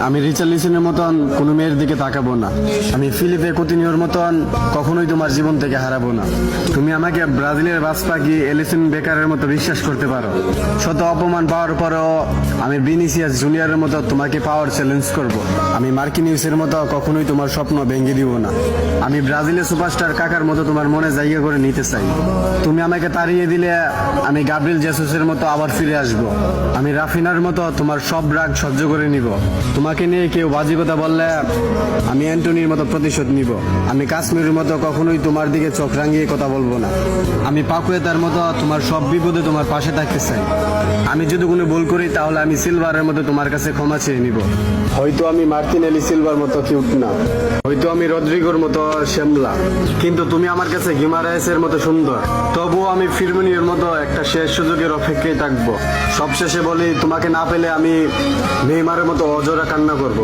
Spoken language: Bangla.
আমি রিচার্লিসনের মতন কোনো মেয়ের দিকে তাকাবো না। আমি ফিলিপে কুতিনিওর মতন কখনোই তোমার জীবন থেকে হারাবো না। তুমি আমাকে ব্রাজিলের বাসপাখি এলিসন বেকারের মতো বিশ্বাস করতে পারো। শত অপমান পাওয়ার পরেও আমি ভিনিসিয়াস জুনিয়রের মতো তোমাকে পাওয়ার চ্যালেঞ্জ করব। আমি মার্কিনিউসের মতো কখনোই তোমার স্বপ্ন ভেঙে দিব না। আমি ব্রাজিলের সুপারস্টার কাকার মতো তোমার মনে জায়গা করে নিতে চাই। তুমি আমাকে তাড়িয়ে দিলে আমি গাব্রিয়েল জেসুসের মতো আবার ফিরে আসব। আমি রাফিনার মতো তোমার সব রাগ সহ্য করে নিব। তোমাকে নিয়ে কেউ বাজে কথা বললে আমি অ্যান্টনির মতো প্রতিশোধ নিব। আমি কাশ্মীরের মতো কখনোই তোমার দিকে চোখ রাঙিয়ে কথা বলবো না। আমি পাকুয়েতার মতো তোমার সব বিপদে তোমার পাশে থাকতে চাই। আমি যদি কোনো ভুল করি তাহলে আমি সিলভারের মতো তোমার কাছে ক্ষমা চেয়ে নিব। হয়তো আমি মার্টিনেলি সিলভার মতো কিউট না, হয়তো আমি রদ্রিগোর মতো শ্যামলা, কিন্তু তুমি আমার কাছে গিমারায়েসের মতো সুন্দর। তবুও আমি ফিরমিনিওর মতো একটা শেষ সুযোগের অপেক্ষায় থাকবো। সবশেষে বলি, তোমাকে না পেলে আমি নেইমারের মতো অজোড়া কান্না করব।